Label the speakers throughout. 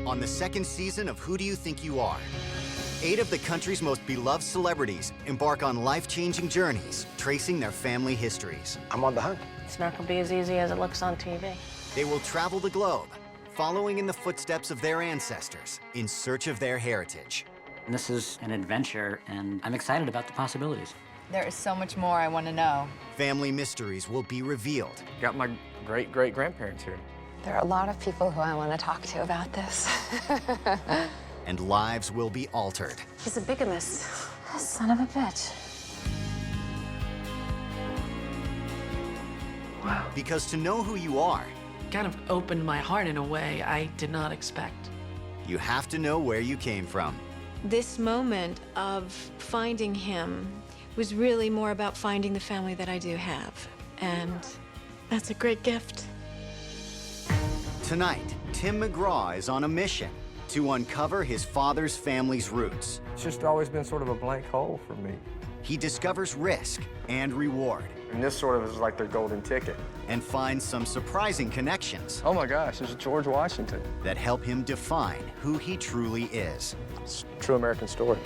Speaker 1: on the second season of Who Do You Think You Are? 8 of the country's most beloved celebrities embark on life-changing journeys, tracing their family histories.
Speaker 2: I'm on the hunt.
Speaker 3: It's not gonna be as easy as it looks on TV.
Speaker 1: They will travel the globe, following in the footsteps of their ancestors, in search of their heritage.
Speaker 4: This is an adventure, and I'm excited about the possibilities.
Speaker 5: There is so much more I want to know.
Speaker 1: Family mysteries will be revealed.
Speaker 2: Got my great-great-grandparents here.
Speaker 6: There are a lot of people who I want to talk to about this.
Speaker 1: And lives will be altered.
Speaker 6: He's a bigamist. Son of a bitch.
Speaker 3: Wow.
Speaker 1: Because to know who you are,
Speaker 3: Kind of opened my heart in a way I did not expect.
Speaker 1: you have to know where you came from.
Speaker 7: This moment of finding him was really more about finding the family that I do have. And that's a great gift.
Speaker 1: Tonight, Tim McGraw is on a mission to uncover his father's family's roots.
Speaker 2: It's just always been sort of a blank hole for me.
Speaker 1: He discovers risk and reward,
Speaker 2: And this sort of is like their golden ticket.
Speaker 1: and finds some surprising connections
Speaker 2: Oh my gosh, there's George Washington.
Speaker 1: that help him define who he truly is.
Speaker 2: It's a true American story.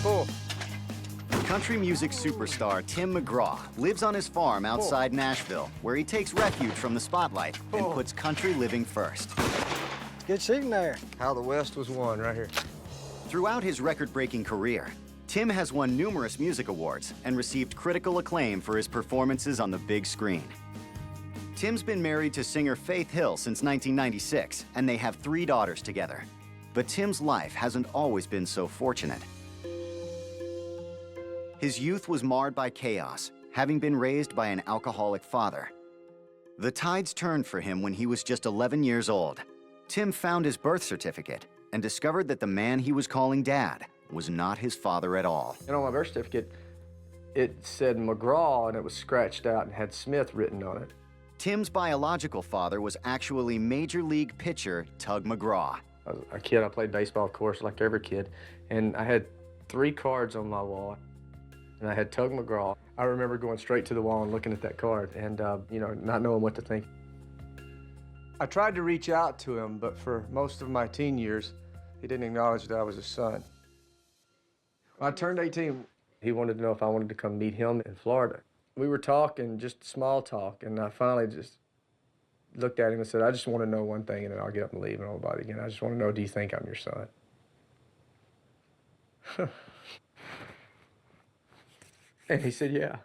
Speaker 2: Cool.
Speaker 1: Country music superstar Tim McGraw lives on his farm outside Nashville, where he takes refuge from the spotlight and puts country living first.
Speaker 2: Good shooting there. How the West was won right here.
Speaker 1: Throughout his record-breaking career, Tim has won numerous music awards and received critical acclaim for his performances on the big screen. Tim's been married to singer Faith Hill since 1996, and they have 3 daughters together. But Tim's life hasn't always been so fortunate. His youth was marred by chaos, having been raised by an alcoholic father. The tides turned for him when he was just 11 years old. Tim found his birth certificate and discovered that the man he was calling Dad was not his father at all.
Speaker 2: And on my birth certificate, it said McGraw, and it was scratched out and had Smith written on it.
Speaker 1: Tim's biological father was actually Major League pitcher Tug McGraw.
Speaker 2: I was a kid, I played baseball, of course, like every kid, and I had 3 cards on my wall, and I had Tug McGraw. I remember going straight to the wall and looking at that card and, you know, not knowing what to think. I tried to reach out to him, but for most of my teen years, he didn't acknowledge that I was his son. When I turned 18, he wanted to know if I wanted to come meet him in Florida. We were talking, just small talk, and I finally just looked at him and said, I just want to know one thing, and then I'll get up and leave and I'll bother again. I just want to know, do you think I'm your son? And he said, yeah.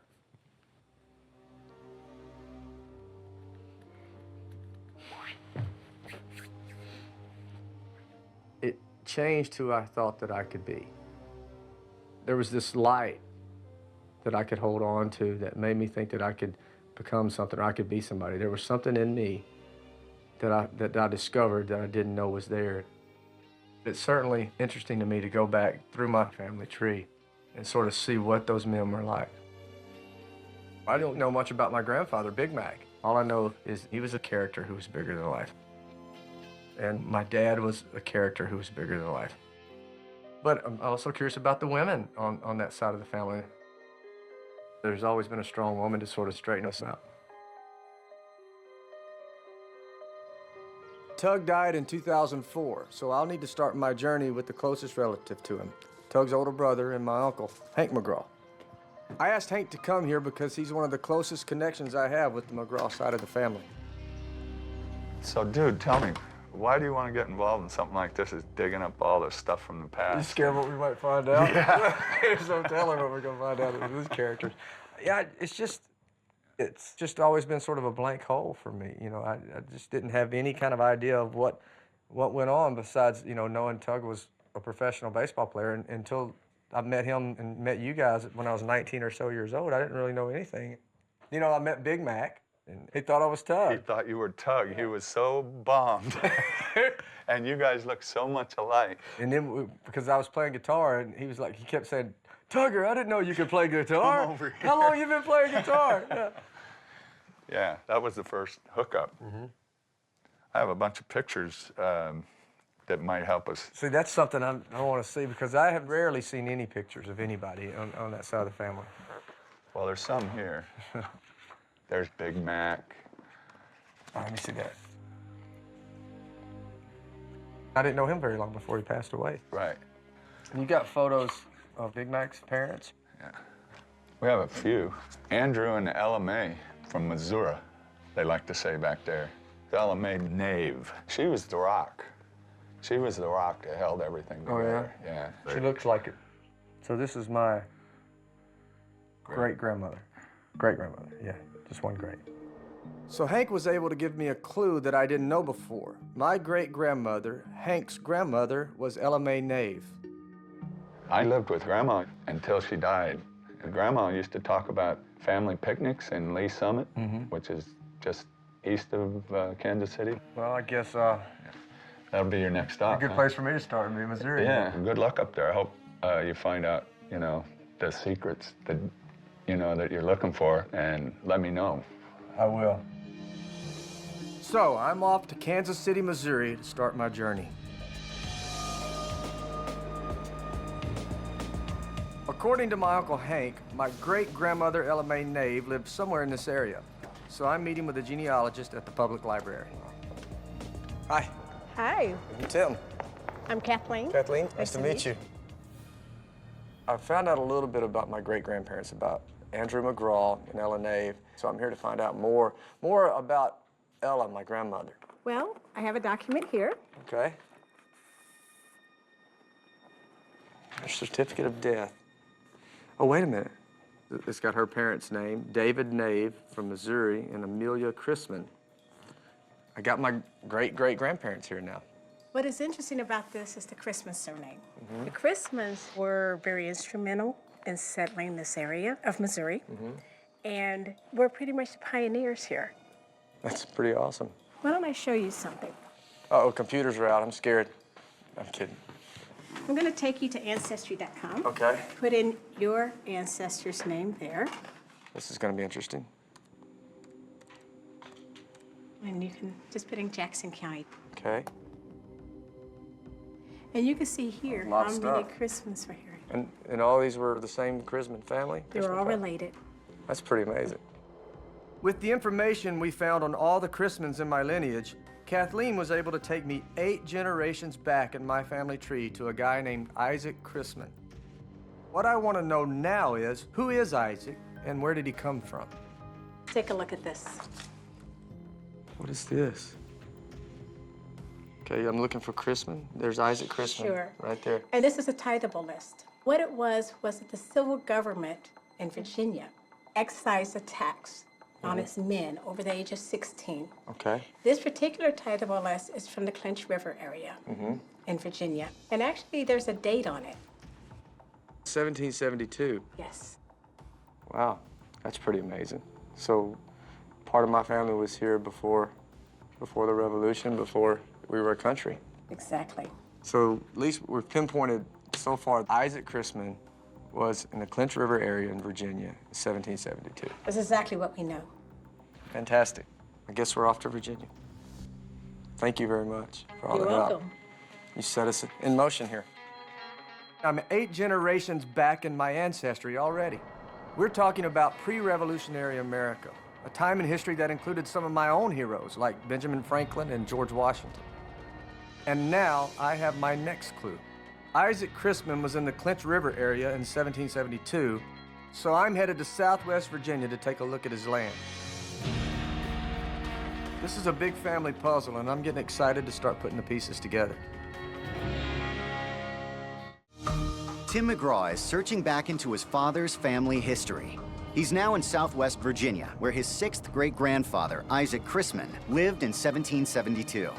Speaker 2: It changed who I thought that I could be. There was this light that I could hold on to that made me think that I could become something, or I could be somebody. There was something in me that I discovered that I didn't know was there. It's certainly interesting to me to go back through my family tree and sort of see what those men were like. I don't know much about my grandfather, Big Mac. All I know is he was a character who was bigger than life. And my dad was a character who was bigger than life. But I'm also curious about the women on that side of the family. There's always been a strong woman to sort of straighten us out. Tug died in 2004, so I'll need to start my journey with the closest relative to him, Tug's older brother and my uncle, Hank McGraw. I asked Hank to come here because he's one of the closest connections I have with the McGraw side of the family.
Speaker 8: So, dude, tell me, why do you want to get involved in something like this, is digging up all this stuff from the past?
Speaker 2: You scared what we might find out?
Speaker 8: Yeah.
Speaker 2: There's no telling what we're going to find out with these characters. Yeah, it's just always been sort of a blank hole for me. You know, I just didn't have any kind of idea of what went on besides, you know, knowing Tug was a professional baseball player until I met him and met you guys when I was 19 or so years old. I didn't really know anything. You know, I met Big Mac, and he thought I was Tug.
Speaker 8: He thought you were Tug. He was so bummed. And you guys look so much alike.
Speaker 2: And then, because I was playing guitar, and he was like, he kept saying, Tugger, I didn't know you could play guitar.
Speaker 8: Come over here.
Speaker 2: How long you been playing guitar? Yeah.
Speaker 8: Yeah, that was the first hookup. I have a bunch of pictures that might help us.
Speaker 2: See, that's something I want to see, because I have rarely seen any pictures of anybody on that side of the family.
Speaker 8: Well, there's some here. There's Big Mac.
Speaker 2: Oh, let me see that. I didn't know him very long before he passed away.
Speaker 8: Right.
Speaker 2: And you got photos of Big Mac's parents?
Speaker 8: Yeah. We have a few. Andrew and Ella Mae from Missouri, they like to say back there. Ella Mae Nave. She was the rock. She was the rock that held everything together.
Speaker 2: Oh, yeah?
Speaker 8: Yeah.
Speaker 2: She looks like it. So this is my great-grandmother. Great-grandmother, yeah, just one great. So Hank was able to give me a clue that I didn't know before. My great-grandmother, Hank's grandmother, was Ella Mae Nave.
Speaker 8: I lived with Grandma until she died. And Grandma used to talk about family picnics in Lee Summit, which is just east of Kansas City.
Speaker 2: Well, I guess
Speaker 8: That'll be your next stop.
Speaker 2: a good place for me to start would be Missouri.
Speaker 8: Yeah, good luck up there. I hope you find out, you know, the secrets that, you know, that you're looking for, and let me know.
Speaker 2: I will. So, I'm off to Kansas City, Missouri to start my journey. According to my Uncle Hank, my great-grandmother Ella Mae Nave lived somewhere in this area. So I'm meeting with a genealogist at the public library. Hi,
Speaker 9: Hi,
Speaker 2: I'm Tim.
Speaker 9: I'm Kathleen.
Speaker 2: Kathleen, nice to meet you. I found out a little bit about my great-grandparents, about Andrew McGraw and Ella Nave. So I'm here to find out more about Ella, my grandmother.
Speaker 9: Well, I have a document here.
Speaker 2: Okay. Her certificate of death. Oh, wait a minute. It's got her parents' name, David Nave from Missouri and Amelia Chrisman. I got my great-great-grandparents here now.
Speaker 9: What is interesting about this is the Chrisman surname. The Chrismans were very instrumental in settling this area of Missouri, and we're pretty much the pioneers here.
Speaker 2: That's pretty awesome.
Speaker 9: Why don't I show you something?
Speaker 2: Uh-oh, computers are out. I'm scared. I'm kidding.
Speaker 9: I'm going to take you to Ancestry.com.
Speaker 2: Okay.
Speaker 9: Put in your ancestor's name there,
Speaker 2: This is going to be interesting.
Speaker 9: and you can just put in Jackson County.
Speaker 2: Okay.
Speaker 9: And you can see here
Speaker 2: A lot
Speaker 9: how
Speaker 2: of
Speaker 9: many
Speaker 2: stuff.
Speaker 9: Chrismans were here.
Speaker 2: And all these were the same Chrisman family?
Speaker 9: They were
Speaker 2: Chrisman
Speaker 9: all
Speaker 2: family?
Speaker 9: related.
Speaker 2: That's pretty amazing. With the information we found on all the Chrismans in my lineage, Kathleen was able to take me 8 generations back in my family tree to a guy named Isaac Chrisman. What I want to know now is, who is Isaac and where did he come from?
Speaker 9: Take a look at this.
Speaker 2: What is this? Okay, I'm looking for Chrisman. There's Isaac Chrisman.
Speaker 9: Sure.
Speaker 2: Right there.
Speaker 9: And this is a titleable list. What it was that the civil government in Virginia excised a tax on its men over the age of 16.
Speaker 2: Okay.
Speaker 9: This particular titleable list is from the Clinch River area in Virginia. And actually, there's a date on it.
Speaker 2: 1772.
Speaker 9: Yes.
Speaker 2: Wow, that's pretty amazing. So part of my family was here before the revolution, before we were a country.
Speaker 9: Exactly.
Speaker 2: So at least we've pinpointed so far, Isaac Chrisman was in the Clinch River area in Virginia in 1772.
Speaker 9: That's exactly what we know.
Speaker 2: Fantastic. I guess we're off to Virginia. Thank you very much for all
Speaker 9: You're
Speaker 2: the help.
Speaker 9: welcome.
Speaker 2: You set us in motion here. I'm 8 generations back in my ancestry already. We're talking about pre-revolutionary America, a time in history that included some of my own heroes, like Benjamin Franklin and George Washington. And now I have my next clue. Isaac Chrisman was in the Clinch River area in 1772, so I'm headed to Southwest Virginia to take a look at his land. This is a big family puzzle, and I'm getting excited to start putting the pieces together.
Speaker 1: Tim McGraw is searching back into his father's family history. He's now in Southwest Virginia, where his 6th great-grandfather, Isaac Chrisman, lived in 1772.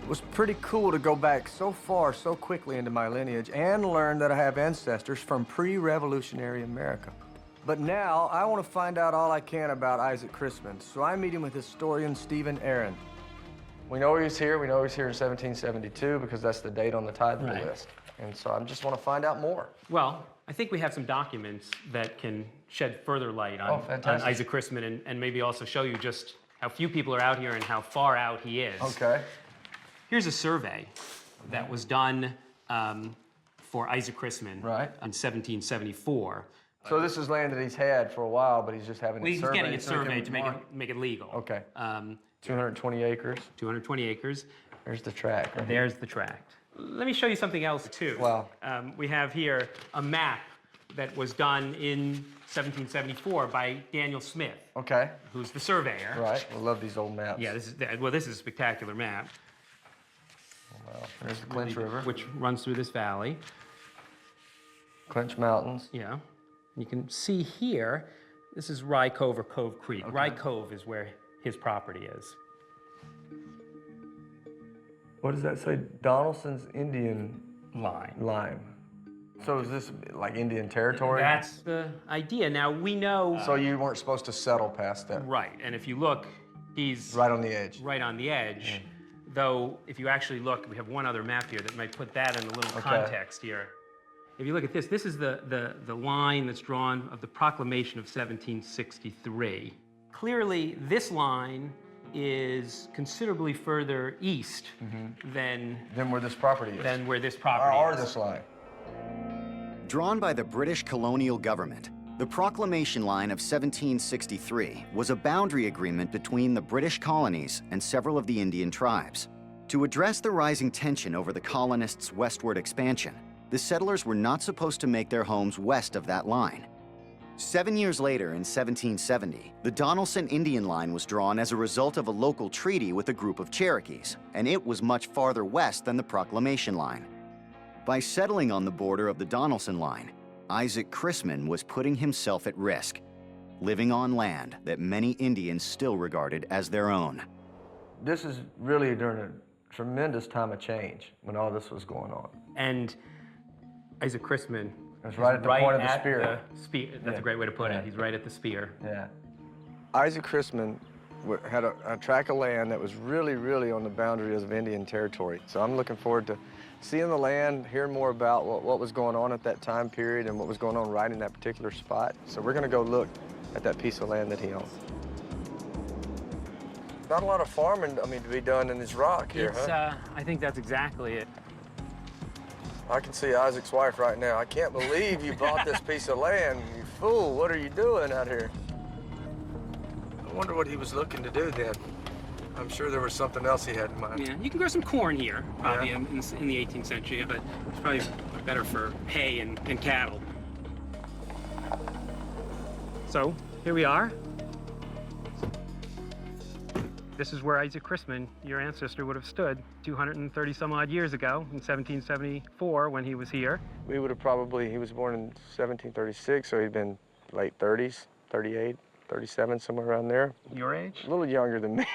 Speaker 2: It was pretty cool to go back so far, so quickly into my lineage and learn that I have ancestors from pre-revolutionary America. But now, I want to find out all I can about Isaac Chrisman, so I'm meeting with historian Stephen Aaron. We know he's here. We know he's here in 1772 because that's the date on the title list. And so I just want to find out more.
Speaker 10: Well, I think we have some documents that can shed further light on Isaac Chrisman and maybe also show you just how few people are out here and how far out he is.
Speaker 2: Okay.
Speaker 10: Here's a survey that was done for Isaac Chrisman in 1774.
Speaker 2: So this is land that he's had for a while, but he's just having it surveyed.
Speaker 10: He's getting it surveyed to make it legal.
Speaker 2: Okay. 220 acres.
Speaker 10: 220 acres.
Speaker 2: There's the tract. Right?
Speaker 10: There's the tract. Let me show you something else, too.
Speaker 2: Wow.
Speaker 10: We have here a map that was done in 1774 by Daniel Smith.
Speaker 2: Okay.
Speaker 10: Who's the surveyor.
Speaker 2: Right. I love these old maps.
Speaker 10: Yeah, this is a spectacular map.
Speaker 2: Wow. There's the Clinch River.
Speaker 10: Which runs through this valley.
Speaker 2: Clinch Mountains.
Speaker 10: Yeah. You can see here, this is Rye Cove or Cove Creek.
Speaker 2: Okay.
Speaker 10: Rye Cove is where his property is.
Speaker 2: What does that say? Donaldson's Indian
Speaker 10: Line.
Speaker 2: So is this like Indian territory?
Speaker 10: That's the idea. Now, we know...
Speaker 2: So you weren't supposed to settle past that?
Speaker 10: Right, and if you look, he's...
Speaker 2: Right on the edge.
Speaker 10: Right on the edge. Though, if you actually look, we have one other map here that might put that in a little context here. If you look at this is the line that's drawn of the Proclamation of 1763. Clearly, this line is considerably further east than
Speaker 2: where this property is.
Speaker 10: Than where this property
Speaker 2: or
Speaker 10: is.
Speaker 2: this line.
Speaker 1: Drawn by the British colonial government, the Proclamation Line of 1763 was a boundary agreement between the British colonies and several of the Indian tribes. To address the rising tension over the colonists' westward expansion, the settlers were not supposed to make their homes west of that line. 7 years later, in 1770, the Donaldson Indian Line was drawn as a result of a local treaty with a group of Cherokees, and it was much farther west than the Proclamation Line. By settling on the border of the Donaldson Line, Isaac Chrisman was putting himself at risk, living on land that many Indians still regarded as their own.
Speaker 2: This is really during a tremendous time of change when all this was going on.
Speaker 10: And Isaac Chrisman
Speaker 2: is right at the point of the spear.
Speaker 10: That's a great way to put it. He's right at the spear.
Speaker 2: Yeah. Isaac Chrisman had a tract of land that was really, really on the boundaries of Indian territory. So I'm looking forward to seeing the land, hearing more about what was going on at that time period and what was going on right in that particular spot. So we're going to go look at that piece of land that he owns. Not a lot of farming, to be done in this rock here,
Speaker 10: I think that's exactly it.
Speaker 2: I can see Isaac's wife right now. I can't believe you bought this piece of land. You fool, what are you doing out here? I wonder what he was looking to do then. I'm sure there was something else he had in mind.
Speaker 10: Yeah, you can grow some corn here, probably in the 18th century, but it's probably better for hay and cattle. So, here we are. This is where Isaac Chrisman, your ancestor, would have stood 230 some odd years ago in 1774 when he was here.
Speaker 2: We would have probably, he was born in 1736, so he'd been late 30s, 38, 37, somewhere around there.
Speaker 10: Your age?
Speaker 2: A little younger than me,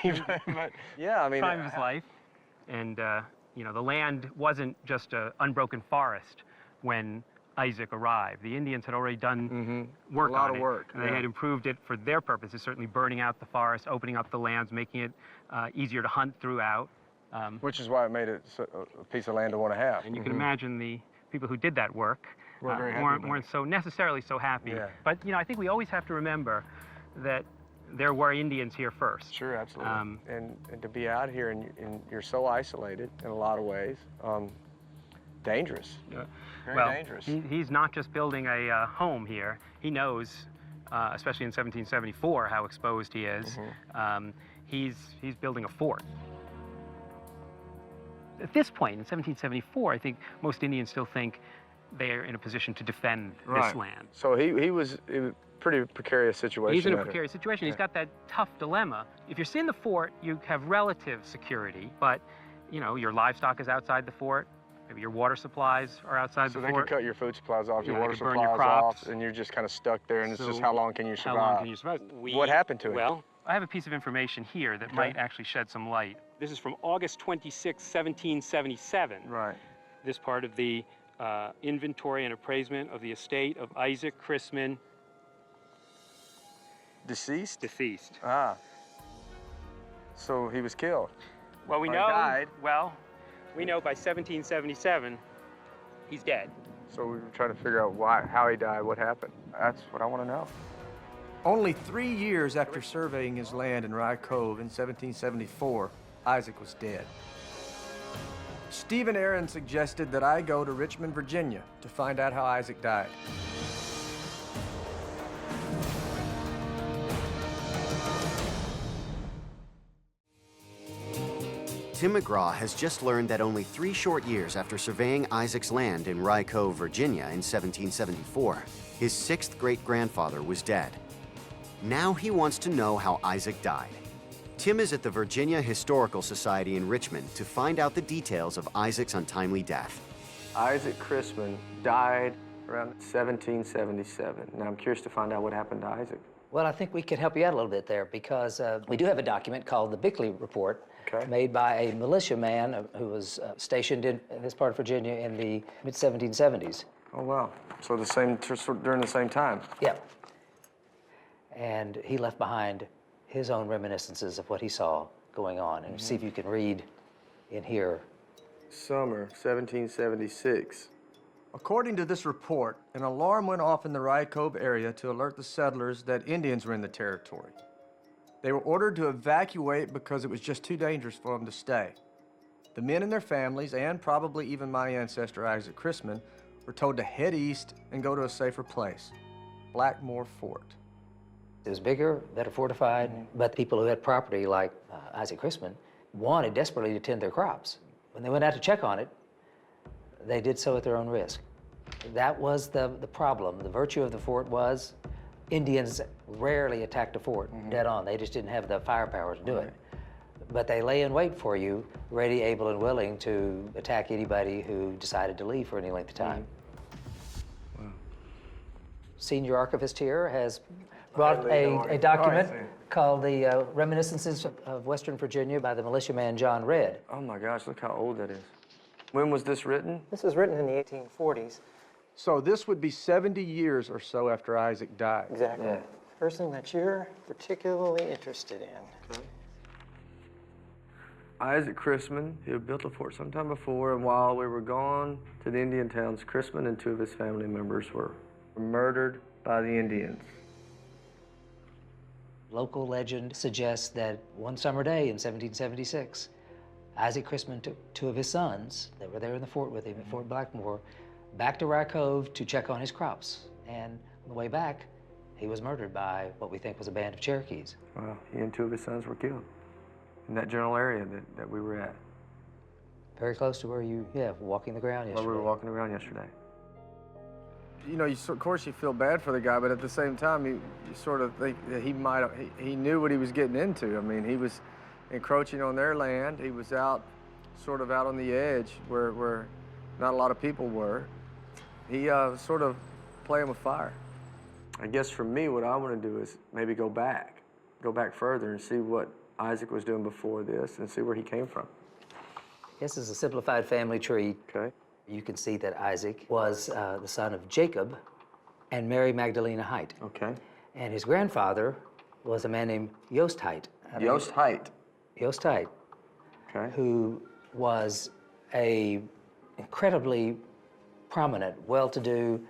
Speaker 2: but yeah,
Speaker 10: Time of his life. And, the land wasn't just an unbroken forest when Isaac arrived. The Indians had already done work on it. A lot of work. They had improved it for their purposes, certainly burning out the forest, opening up the lands, making it easier to hunt throughout.
Speaker 2: Which is why it made it a piece of land to want to have.
Speaker 10: And you can imagine the people who did that work weren't so necessarily so happy. Yeah. But, I think we always have to remember that there were Indians here first.
Speaker 2: Sure, absolutely. And to be out here and you're so isolated in a lot of ways, dangerous. Very dangerous.
Speaker 10: He's not just building a home here. He knows, especially in 1774, how exposed he is. He's building a fort. At this point, in 1774, I think most Indians still think they're in a position to defend this land.
Speaker 2: So he was in a pretty precarious situation.
Speaker 10: He's in a precarious situation. He's got that tough dilemma. If you're in the fort, you have relative security, but your livestock is outside the fort. Maybe your water supplies are outside the fort.
Speaker 2: So they could cut your food supplies off, your water supplies off, and you're just kind of stuck there, and it's just how long can you survive?
Speaker 10: How long can you survive?
Speaker 2: What happened to it?
Speaker 10: Well, I have a piece of information here that might actually shed some light. This is from August 26, 1777.
Speaker 2: Right.
Speaker 10: This part of the inventory and appraisement of the estate of Isaac Chrisman,
Speaker 2: Deceased?
Speaker 10: deceased.
Speaker 2: Ah. So he was killed.
Speaker 10: Well, we
Speaker 2: Or
Speaker 10: know.
Speaker 2: died.
Speaker 10: Well, we know by 1777 he's dead.
Speaker 2: So we were trying to figure out how he died, what happened. That's what I want to know. Only 3 years after surveying his land in Rye Cove in 1774, Isaac was dead. Stephen Aaron suggested that I go to Richmond, Virginia to find out how Isaac died.
Speaker 1: Tim McGraw has just learned that only 3 short years after surveying Isaac's land in Rye Cove, Virginia in 1774, his 6th great-grandfather was dead. Now he wants to know how Isaac died. Tim is at the Virginia Historical Society in Richmond to find out the details of Isaac's untimely death.
Speaker 2: Isaac Chrisman died around 1777. Now I'm curious to find out what happened to Isaac.
Speaker 11: Well, I think we can help you out a little bit there because we do have a document called the Bickley Report, made by a militiaman who was stationed in this part of Virginia in the mid-1770s.
Speaker 2: Oh, wow. So during the same time?
Speaker 11: Yeah. And he left behind his own reminiscences of what he saw going on. And see if you can read in here.
Speaker 2: Summer 1776. According to this report, an alarm went off in the Rye Cove area to alert the settlers that Indians were in the territory. They were ordered to evacuate because it was just too dangerous for them to stay. The men and their families, and probably even my ancestor Isaac Chrisman, were told to head east and go to a safer place, Blackmore Fort.
Speaker 11: It was bigger, better fortified, but people who had property like Isaac Chrisman wanted desperately to tend their crops. When they went out to check on it, they did so at their own risk. That was the problem. The virtue of the fort was Indians rarely attacked a fort dead on. They just didn't have the firepower to do it. But they lay in wait for you, ready, able, and willing to attack anybody who decided to leave for any length of time. Wow. Senior archivist here has brought a document called the Reminiscences of Western Virginia by the militiaman John Redd.
Speaker 2: Oh my gosh, look how old that is. When was this written?
Speaker 12: This was written in the 1840s.
Speaker 2: So this would be 70 years or so after Isaac died.
Speaker 12: Exactly. Yeah. Person that you're particularly interested in. Okay.
Speaker 2: Isaac Chrisman, he had built a fort sometime before, and while we were gone to the Indian towns, Chrisman and 2 of his family members were murdered by the Indians.
Speaker 11: Local legend suggests that one summer day in 1776, Isaac Chrisman took 2 of his sons that were there in the fort with him at Fort Blackmore back to Rye Cove to check on his crops. And on the way back, he was murdered by what we think was a band of Cherokees.
Speaker 2: Wow, he and 2 of his sons were killed in that general area that we were at.
Speaker 11: Very close to where you, walking the ground yesterday.
Speaker 2: Where we were walking around yesterday. You know, of course you feel bad for the guy, but at the same time, you sort of think that he knew what he was getting into. I mean, he was encroaching on their land. He was sort of out on the edge where not a lot of people were. He sort of playing with fire. I guess for me, what I want to do is maybe go back further and see what Isaac was doing before this and see where he came from.
Speaker 11: This is a simplified family tree.
Speaker 2: Okay.
Speaker 11: You can see that Isaac was the son of Jacob and Mary Magdalena Height.
Speaker 2: Okay.
Speaker 11: And his grandfather was a man named Yost Height.
Speaker 2: Yost Height.
Speaker 11: Yost Height.
Speaker 2: Okay.
Speaker 11: Who was a incredibly prominent, well-to-do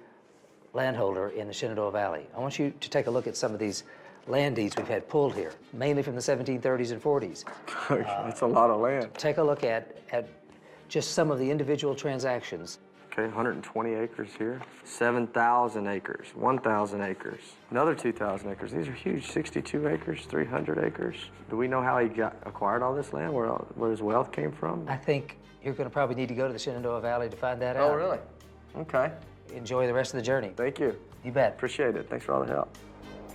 Speaker 11: landholder in the Shenandoah Valley. I want you to take a look at some of these land deeds we've had pulled here, mainly from the 1730s and 40s.
Speaker 2: That's a lot of land.
Speaker 11: Take a look at just some of the individual transactions.
Speaker 2: Okay, 120 acres here, 7,000 acres, 1,000 acres, another 2,000 acres. These are huge, 62 acres, 300 acres. Do we know how he acquired all this land, where his wealth came from?
Speaker 11: I think you're going to probably need to go to the Shenandoah Valley to find that out.
Speaker 2: Oh, really? Okay.
Speaker 11: Enjoy the rest of the journey.
Speaker 2: Thank you.
Speaker 11: You bet.
Speaker 2: Appreciate it. Thanks for all the help.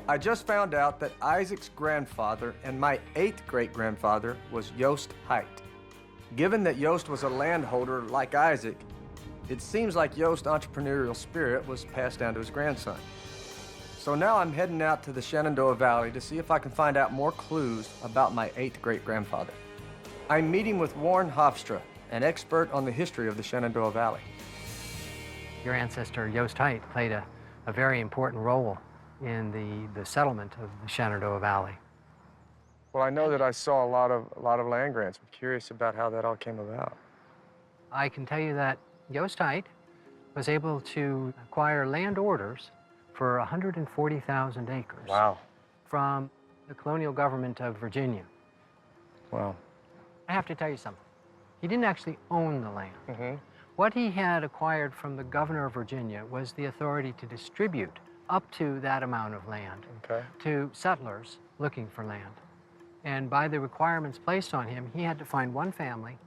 Speaker 2: I just found out that Isaac's grandfather and my 8th great-grandfather was Yost Height. Given that Yost was a landholder like Isaac, it seems like Yost's entrepreneurial spirit was passed down to his grandson. So now I'm heading out to the Shenandoah Valley to see if I can find out more clues about my 8th great-grandfather. I'm meeting with Warren Hofstra, an expert on the history of the Shenandoah Valley.
Speaker 13: Your ancestor, Yost Haidt, played a very important role in the settlement of the Shenandoah Valley.
Speaker 2: Well, I know that I saw a lot of land grants. I'm curious about how that all came about.
Speaker 13: I can tell you that Yost Haidt was able to acquire land orders for 140,000 acres.
Speaker 2: Wow.
Speaker 13: From the colonial government of Virginia.
Speaker 2: Wow.
Speaker 13: I have to tell you something. He didn't actually own the land.
Speaker 2: Mm-hmm.
Speaker 13: What he had acquired from the governor of Virginia was the authority to distribute up to that amount of land to settlers looking for land. And by the requirements placed on him, he had to find one family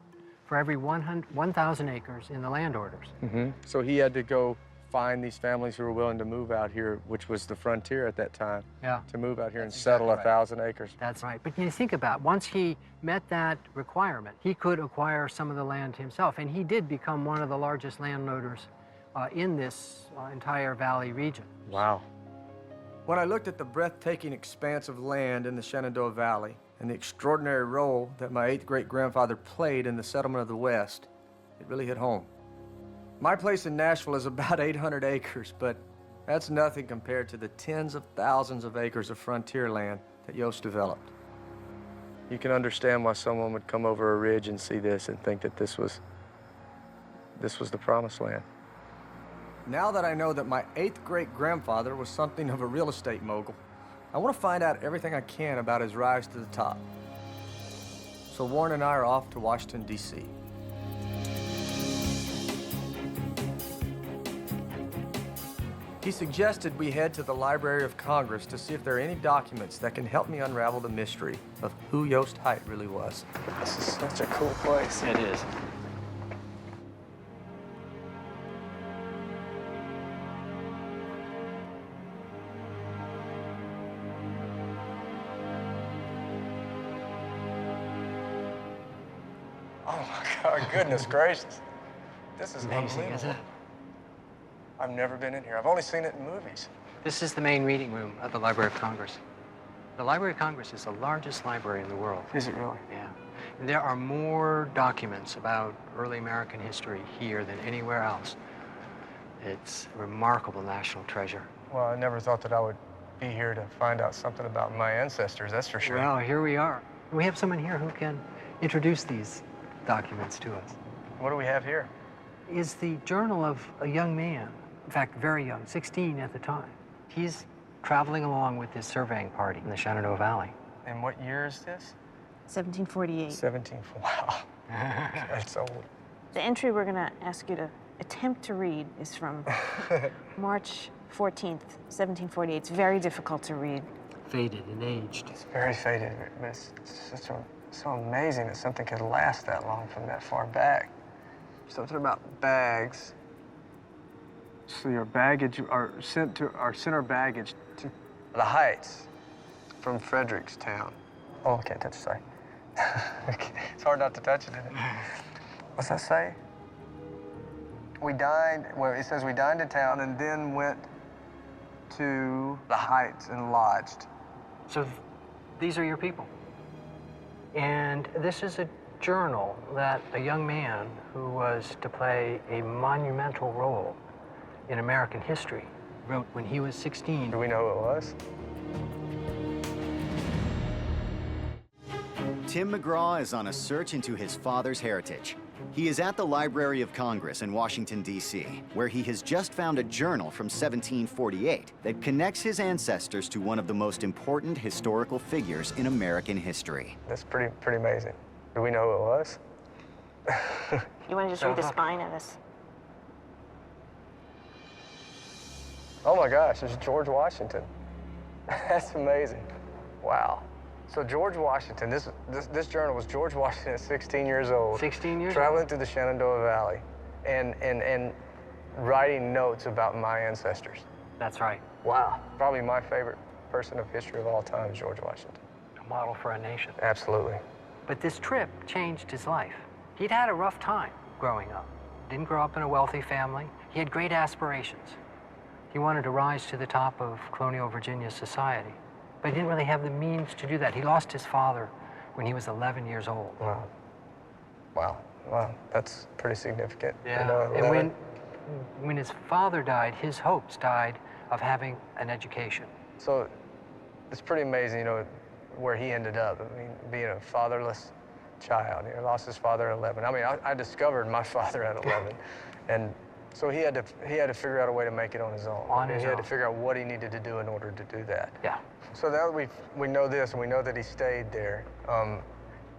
Speaker 13: for every 1,000 acres in the land orders.
Speaker 2: Mm-hmm. So he had to go find these families who were willing to move out here, which was the frontier at that time, to move out here and settle 1,000 acres.
Speaker 13: That's right. But you think about it, once he met that requirement, he could acquire some of the land himself, and he did become one of the largest landloaders in this entire valley region.
Speaker 2: Wow. When I looked at the breathtaking expanse of land in the Shenandoah Valley and the extraordinary role that my 8th great-grandfather played in the settlement of the West, it really hit home. My place in Nashville is about 800 acres, but that's nothing compared to the tens of thousands of acres of frontier land that Yost developed. You can understand why someone would come over a ridge and see this and think that this was the promised land. Now that I know that my 8th great-grandfather was something of a real estate mogul, I want to find out everything I can about his rise to the top. So Warren and I are off to Washington, D.C. He suggested we head to the Library of Congress to see if there are any documents that can help me unravel the mystery of who Yost Haidt really was.
Speaker 12: This is such a cool place.
Speaker 4: It is.
Speaker 12: Oh my God, goodness gracious. This is
Speaker 13: Amazing,
Speaker 12: unbelievable.
Speaker 13: isn't it?
Speaker 12: I've never been in here. I've only seen it in movies.
Speaker 13: This is the main reading room of the Library of Congress. The Library of Congress is the largest library in the world.
Speaker 12: Is it really?
Speaker 13: Yeah. And there are more documents about early American history here than anywhere else. It's a remarkable national treasure.
Speaker 12: Well, I never thought that I would be here to find out something about my ancestors, that's for sure.
Speaker 13: Well, here we are. We have someone here who can introduce these documents to us.
Speaker 12: What do we have here?
Speaker 13: Is the journal of a young man, in fact, very young, 16 at the time. He's traveling along with his surveying party in the Shenandoah Valley.
Speaker 12: And what year is this?
Speaker 14: 1748.
Speaker 12: 1740. Wow. That's old.
Speaker 14: The entry we're going to ask you to attempt to read is from March 14th, 1748. It's very difficult to read.
Speaker 13: Faded and aged.
Speaker 12: It's very faded, but it's so amazing that something could last that long from that far back. Something about bags. So your baggage are sent our baggage to the Heights from Frederickstown. Oh, I can't touch it, sorry. It's hard not to touch it, isn't it? What's that say? We dined, well, it says we dined in town and then went to the Heights and lodged.
Speaker 13: So these are your people. And this is a journal that a young man who was to play a monumental role in American history wrote when he was 16.
Speaker 12: Do we know who it was?
Speaker 1: Tim McGraw is on a search into his father's heritage. He is at the Library of Congress in Washington, D.C., where he has just found a journal from 1748 that connects his ancestors to one of the most important historical figures in American history.
Speaker 12: That's pretty amazing. Do we know who it was?
Speaker 14: You want to just read the spine of this?
Speaker 12: Oh my gosh, it's George Washington. That's amazing. Wow. So George Washington, this journal was George Washington at 16 years old.
Speaker 13: 16 years
Speaker 12: traveling
Speaker 13: old.
Speaker 12: through the Shenandoah Valley and writing notes about my ancestors.
Speaker 13: That's right.
Speaker 12: Wow. Probably my favorite person of history of all time is George Washington.
Speaker 13: A model for a nation.
Speaker 12: Absolutely.
Speaker 13: But this trip changed his life. He'd had a rough time growing up. Didn't grow up in a wealthy family. He had great aspirations. He wanted to rise to the top of colonial Virginia society, but he didn't really have the means to do that. He lost his father when he was 11 years old.
Speaker 12: Wow. Wow, wow, that's pretty significant.
Speaker 13: Yeah,
Speaker 12: You know,
Speaker 13: and when his father died, his hopes died of having an education.
Speaker 12: So it's pretty amazing, you know, where he ended up. I mean, being a fatherless child. He lost his father at 11. I mean, I discovered my father at 11, and so he had to figure out a way to make it on his own. He had to figure out what he needed to do in order to do that.
Speaker 13: Yeah.
Speaker 12: So now that we know this, and we know that he stayed there.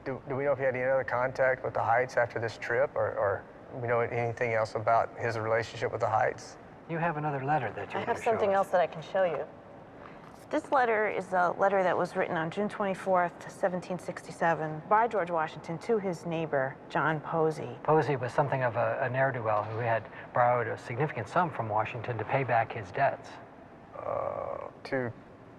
Speaker 12: Do we know if he had any other contact with the Heights after this trip, or we know anything else about his relationship with the Heights?
Speaker 13: You have another letter that you
Speaker 14: I have something else that I can show you. This letter is a letter that was written on June 24th, 1767, by George Washington to his neighbor, John Posey.
Speaker 13: Posey was something of a ne'er-do-well who had borrowed a significant sum from Washington to pay back his debts.
Speaker 12: To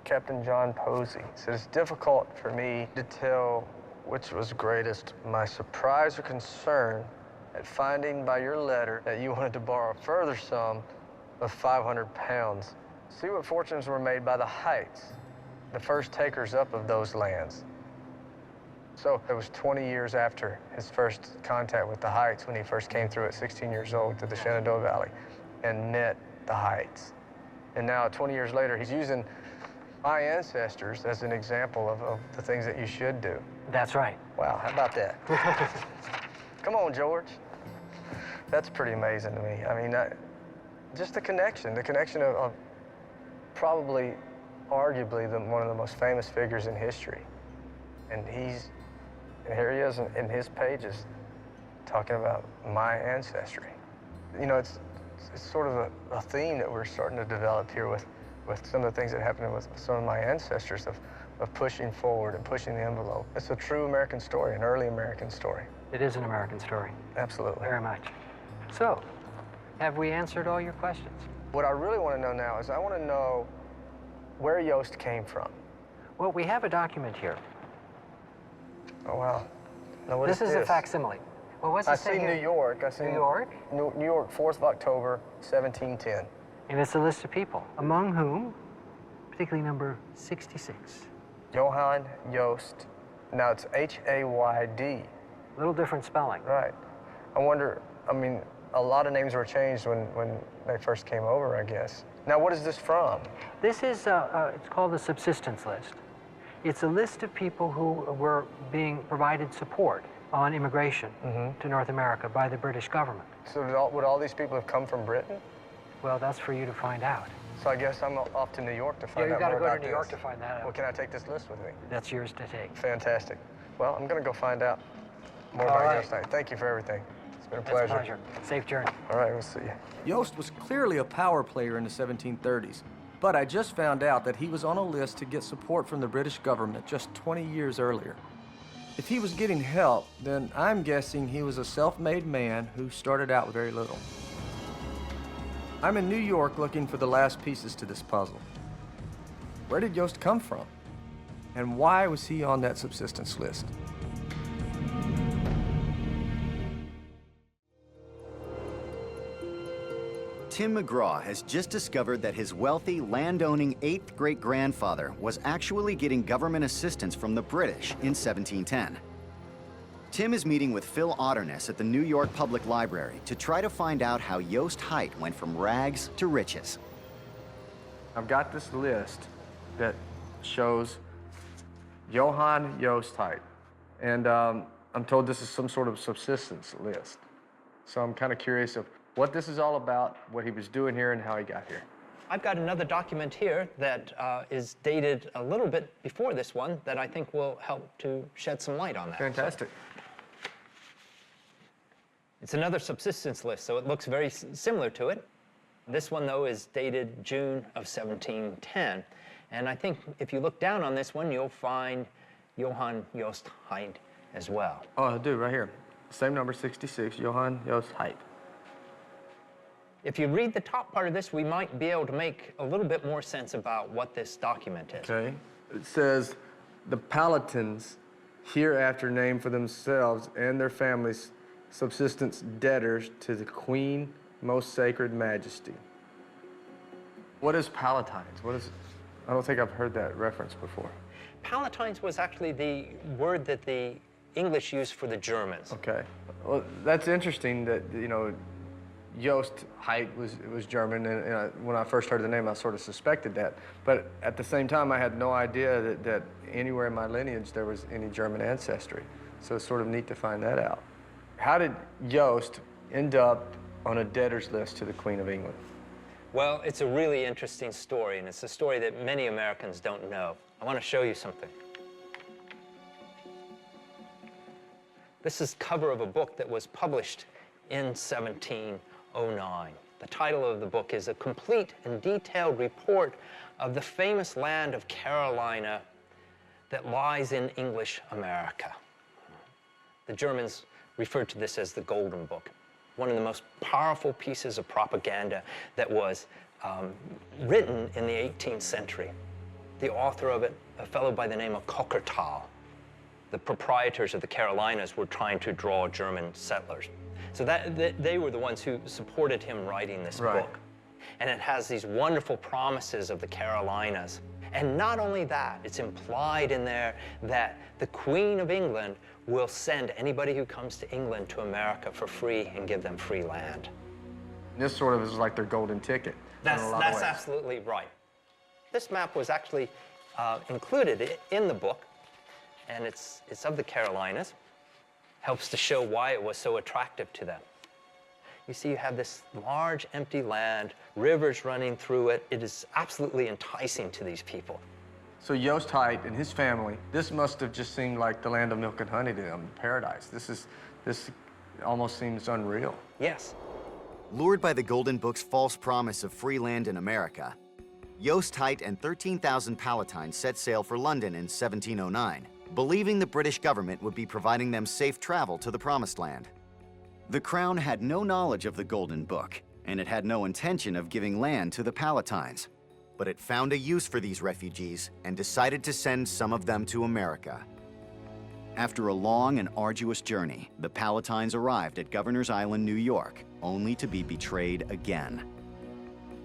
Speaker 12: Captain John Posey. So it's difficult for me to tell which was greatest, my surprise or concern at finding by your letter that you wanted to borrow a further sum of 500 pounds. See what fortunes were made by the Heights, the first takers up of those lands. So it was 20 years after his first contact with the Heights when he first came through at 16 years old to the Shenandoah Valley and met the Heights. And now 20 years later, he's using my ancestors as an example of the things that you should do.
Speaker 13: That's right.
Speaker 12: Wow, how about that? Come on, George. That's pretty amazing to me. I mean, just the connection of probably, arguably, one of the most famous figures in history. And here he is in his pages talking about my ancestry. You know, it's sort of a theme that we're starting to develop here with some of the things that happened with some of my ancestors of pushing forward and pushing the envelope. It's a true American story, an early American story.
Speaker 13: It is an American story.
Speaker 12: Absolutely.
Speaker 13: Very much. So, have we answered all your questions?
Speaker 12: What I really want to know now is I want to know where Yost came from.
Speaker 13: Well, we have a document here.
Speaker 12: Oh, wow. Now, what
Speaker 13: this is a facsimile. Well, what's it say here?
Speaker 12: New York. I see
Speaker 13: New York?
Speaker 12: New York, 4th of October, 1710.
Speaker 13: And it's a list of people, among whom, particularly number 66.
Speaker 12: Johann Yost. Now it's H-A-Y-D.
Speaker 13: A little different spelling.
Speaker 12: Right. I wonder, I mean, a lot of names were changed when they first came over, I guess. Now, what is this from?
Speaker 13: This is, it's called the subsistence list. It's a list of people who were being provided support on immigration to North America by the British government.
Speaker 12: So would all these people have come from Britain?
Speaker 13: Well, that's for you to find out.
Speaker 12: So I guess I'm off to New York to find out more about this.
Speaker 13: Yeah, you got to go to New York to find that out.
Speaker 12: Well, can I take this list with me?
Speaker 13: That's yours to take.
Speaker 12: Fantastic. Well, I'm going to go find out more about Yost. Thank you for everything. It's been a pleasure.
Speaker 13: It's a pleasure. Safe journey.
Speaker 12: All right, we'll see you.
Speaker 2: Yost was clearly a power player in the 1730s, but I just found out that he was on a list to get support from the British government just 20 years earlier. If he was getting help, then I'm guessing he was a self-made man who started out with very little. I'm in New York looking for the last pieces to this puzzle. Where did Yost come from? And why was he on that subsistence list?
Speaker 1: Tim McGraw has just discovered that his wealthy, land-owning 8th great-grandfather was actually getting government assistance from the British in 1710. Tim is meeting with Phil Odderness at the New York Public Library to try to find out how Yost Height went from rags to riches.
Speaker 2: I've got this list that shows Johann Yost Height, and I'm told this is some sort of subsistence list. So I'm kind of curious of what this is all about, what he was doing here, and how he got here.
Speaker 15: I've got another document here that is dated a little bit before this one that I think will help to shed some light on that.
Speaker 2: Fantastic.
Speaker 15: It's another subsistence list, so it looks very similar to it. This one, though, is dated June of 1710. And I think if you look down on this one, you'll find Johann Yost Height as well.
Speaker 2: Oh, I do, right here. Same number, 66, Johann Yost Height.
Speaker 15: If you read the top part of this, we might be able to make a little bit more sense about what this document is.
Speaker 2: Okay. It says, the Palatines hereafter name for themselves and their families subsistence debtors to the Queen Most Sacred Majesty. What is Palatines? What is? I don't think I've heard that reference before.
Speaker 15: Palatines was actually the word that the English used for the Germans.
Speaker 2: Okay. Well, that's interesting that, you know, Yost height was German, and when I first heard the name, I sort of suspected that. But at the same time, I had no idea that anywhere in my lineage there was any German ancestry. So it's sort of neat to find that out. How did Yost end up on a debtor's list to the Queen of England?
Speaker 15: Well, it's a really interesting story, and it's a story that many Americans don't know. I want to show you something. This is the cover of a book that was published in 1709. The title of the book is A Complete and Detailed Report of the Famous Land of Carolina that Lies in English America. The Germans referred to this as the Golden Book, one of the most powerful pieces of propaganda that was written in the 18th century. The author of it, a fellow by the name of Kochertal. The proprietors of the Carolinas were trying to draw German settlers. So they were the ones who supported him writing this book. And it has these wonderful promises of the Carolinas. And not only that, it's implied in there that the Queen of England will send anybody who comes to England to America for free and give them free land.
Speaker 2: This sort of is like their golden ticket.
Speaker 15: That's absolutely right. This map was actually included in the book, and it's of the Carolinas. Helps to show why it was so attractive to them. You see, you have this large empty land, rivers running through it. It is absolutely enticing to these people.
Speaker 2: So Yost Height and his family, this must have just seemed like the land of milk and honey to them, paradise. This almost seems unreal.
Speaker 15: Yes.
Speaker 1: Lured by the Golden Book's false promise of free land in America, Yost Height and 13,000 Palatines set sail for London in 1709, believing the British government would be providing them safe travel to the Promised Land. The Crown had no knowledge of the Golden Book, and it had no intention of giving land to the Palatines. But it found a use for these refugees and decided to send some of them to America. After a long and arduous journey, the Palatines arrived at Governor's Island, New York, only to be betrayed again.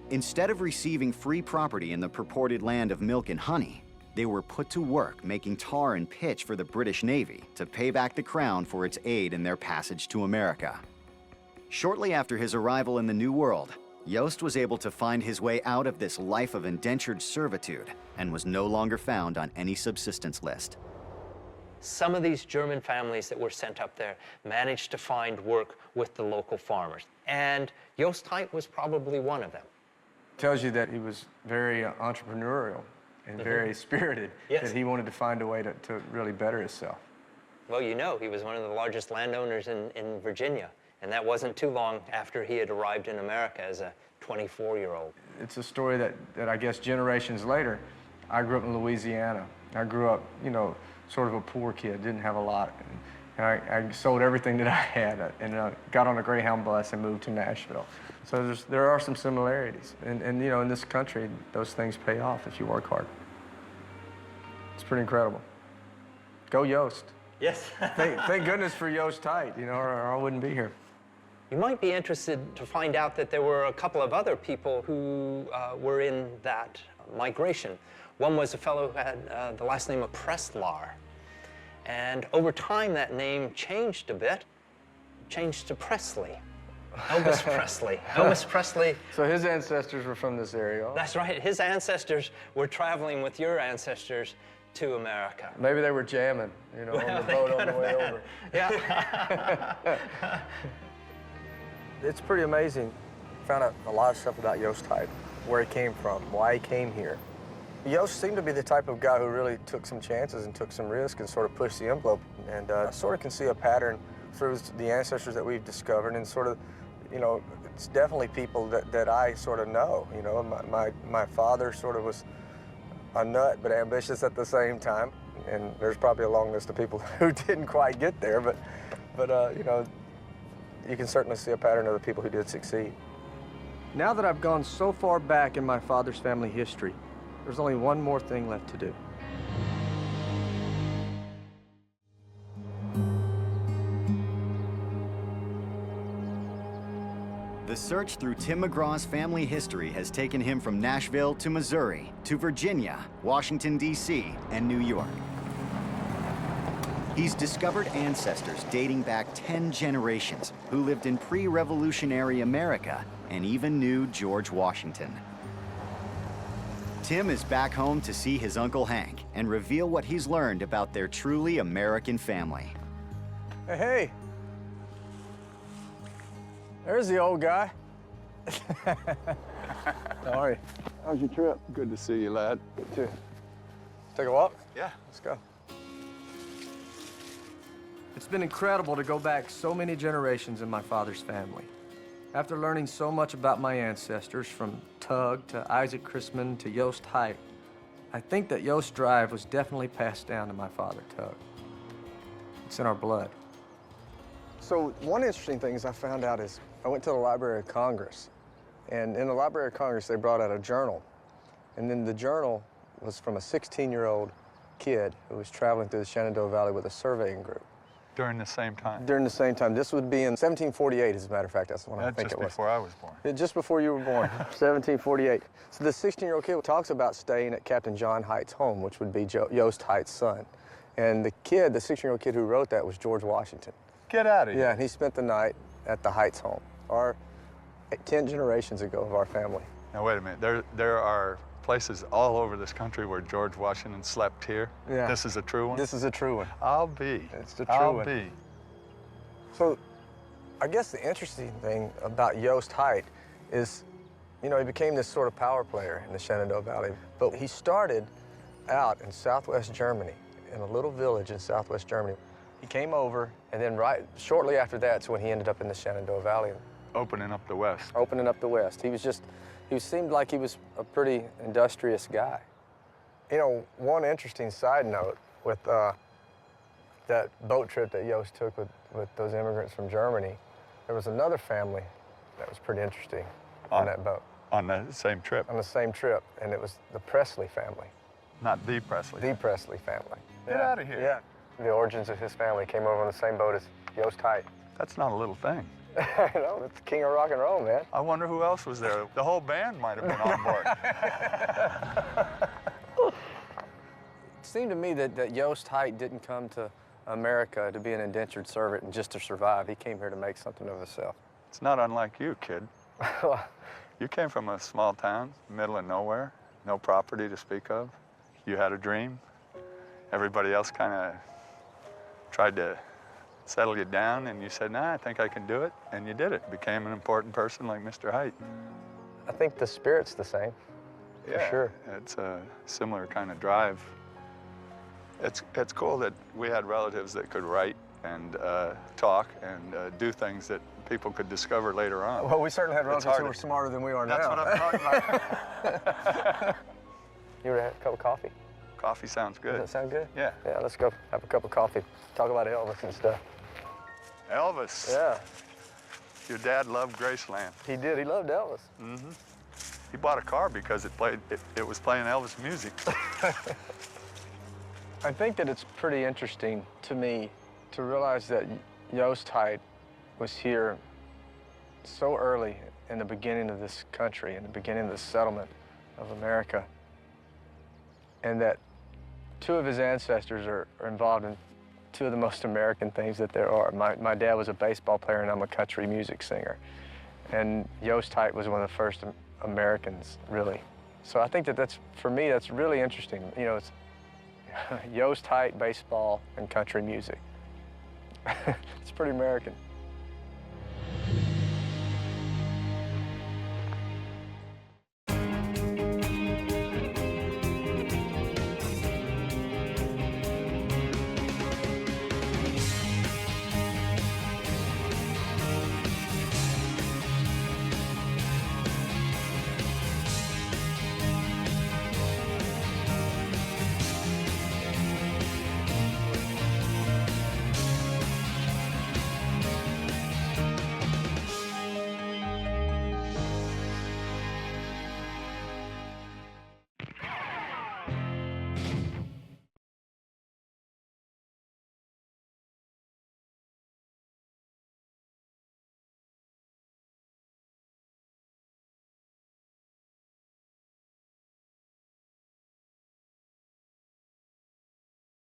Speaker 1: Instead of receiving free property in the purported land of milk and honey, they were put to work making tar and pitch for the British Navy to pay back the Crown for its aid in their passage to America. Shortly after his arrival in the New World, Yost was able to find his way out of this life of indentured servitude and was no longer found on any subsistence list.
Speaker 15: Some of these German families that were sent up there managed to find work with the local farmers, and Yost Height was probably one of them.
Speaker 2: Tells you that he was very entrepreneurial and very spirited, that he wanted to find a way to really better himself.
Speaker 15: Well, you know, he was one of the largest landowners in Virginia, and that wasn't too long after he had arrived in America as a 24-year-old.
Speaker 2: It's a story that I guess generations later, I grew up in Louisiana. I grew up, you know, sort of a poor kid, didn't have a lot. And I sold everything that I had and got on a Greyhound bus and moved to Nashville. So there are some similarities. And you know, in this country, those things pay off if you work hard. It's pretty incredible. Go Yost.
Speaker 15: Yes.
Speaker 2: Thank goodness for Yost Height, you know, or I wouldn't be here.
Speaker 15: You might be interested to find out that there were a couple of other people who were in that migration. One was a fellow who had the last name of Presley. And over time, that name changed a bit, changed to Presley. Elvis Presley. Elvis Presley.
Speaker 2: So his ancestors were from this area?
Speaker 15: That's right. His ancestors were traveling with your ancestors to America.
Speaker 2: Maybe they were jamming, you know, on the boat on the way over.
Speaker 15: Yeah.
Speaker 12: It's pretty amazing. Found out a lot of stuff about Yost Height, where he came from, why he came here. Yost seemed to be the type of guy who really took some chances and took some risks and sort of pushed the envelope. And I sort of can see a pattern through the ancestors that we've discovered, and sort of, you know, it's definitely people that I sort of know. You know, my father sort of was a nut but ambitious at the same time, and there's probably a long list of people who didn't quite get there, but you know, you can certainly see a pattern of the people who did succeed.
Speaker 2: Now that I've gone so far back in my father's family history, there's only one more thing left to do.
Speaker 1: The search through Tim McGraw's family history has taken him from Nashville to Missouri, to Virginia, Washington, D.C., and New York. He's discovered ancestors dating back 10 generations who lived in pre-revolutionary America and even knew George Washington. Tim is back home to see his Uncle Hank and reveal what he's learned about their truly American family.
Speaker 12: Hey, hey. There's the old guy. How are you? How's your trip?
Speaker 8: Good to see you, lad.
Speaker 12: Good too. Take a walk?
Speaker 8: Yeah.
Speaker 12: Let's go.
Speaker 2: It's been incredible to go back so many generations in my father's family. After learning so much about my ancestors, from Tug to Isaac Christman to Yost Height, I think that Yost Drive was definitely passed down to my father, Tug. It's in our blood.
Speaker 12: So one interesting thing I found out is I went to the Library of Congress, and in the Library of Congress, they brought out a journal. And then the journal was from a 16-year-old kid who was traveling through the Shenandoah Valley with a surveying group.
Speaker 8: During the same time?
Speaker 12: During the same time. This would be in 1748, as a matter of fact. That's when I think it was.
Speaker 8: Just before I was born.
Speaker 12: Just before you were born, 1748. So the 16-year-old kid talks about staying at Captain John Hight's home, which would be Yost Hight's son. And the kid, the 16-year-old kid who wrote that, was George Washington.
Speaker 8: Get out of here.
Speaker 12: Yeah, and he spent the night at the Heights home, 10 generations ago of our family.
Speaker 8: Now, wait a minute. There are places all over this country where George Washington slept here.
Speaker 12: Yeah.
Speaker 8: This is a true one?
Speaker 12: This is a true one.
Speaker 8: I'll be.
Speaker 12: It's the true one.
Speaker 8: I'll be.
Speaker 12: So, I guess the interesting thing about Yost Height is, you know, he became this sort of power player in the Shenandoah Valley. But he started out in southwest Germany, in a little village in southwest Germany. He came over, and then shortly after that's when he ended up in the Shenandoah Valley.
Speaker 8: Opening up the West.
Speaker 12: Opening up the West. He seemed like he was a pretty industrious guy. You know, one interesting side note with that boat trip that Yost took with those immigrants from Germany, there was another family that was pretty interesting on that boat.
Speaker 8: On the same trip?
Speaker 12: On the same trip, and it was the Presley family.
Speaker 8: Not the Presley?
Speaker 12: The Presley family.
Speaker 8: Get out of here.
Speaker 12: Yeah. The origins of his family came over on the same boat as Yost Height.
Speaker 8: That's not a little thing.
Speaker 12: I know, it's the king of rock and roll, man.
Speaker 8: I wonder who else was there. The whole band might have been on board.
Speaker 12: It seemed to me that Yost Height didn't come to America to be an indentured servant and just to survive. He came here to make something of himself.
Speaker 8: It's not unlike you, kid. You came from a small town, middle of nowhere, no property to speak of. You had a dream. Everybody else kind of tried to settle you down, and you said, nah, I think I can do it, and you did it. Became an important person like Mr. Height.
Speaker 12: I think the spirit's the same, for sure.
Speaker 8: It's a similar kind of drive. It's cool that we had relatives that could write and talk and do things that people could discover later on.
Speaker 12: Well, we certainly had relatives who were smarter than we are now.
Speaker 8: That's what I'm talking about.
Speaker 12: You ever had a cup of coffee?
Speaker 8: Coffee sounds good.
Speaker 12: Does that sound good?
Speaker 8: Yeah.
Speaker 12: Yeah, let's go have a cup of coffee. Talk about Elvis and stuff.
Speaker 8: Elvis.
Speaker 12: Yeah.
Speaker 8: Your dad loved Graceland.
Speaker 12: He did. He loved Elvis.
Speaker 8: Mm-hmm. He bought a car because it was playing Elvis music.
Speaker 12: I think that it's pretty interesting to me to realize that Yost Height was here so early in the beginning of this country, in the beginning of the settlement of America, and that two of his ancestors are involved in two of the most American things that there are. My dad was a baseball player, and I'm a country music singer. And Yost Height was one of the first Americans, really. So I think that's, for me, that's really interesting. You know, it's Yost Height, baseball, and country music. It's pretty American.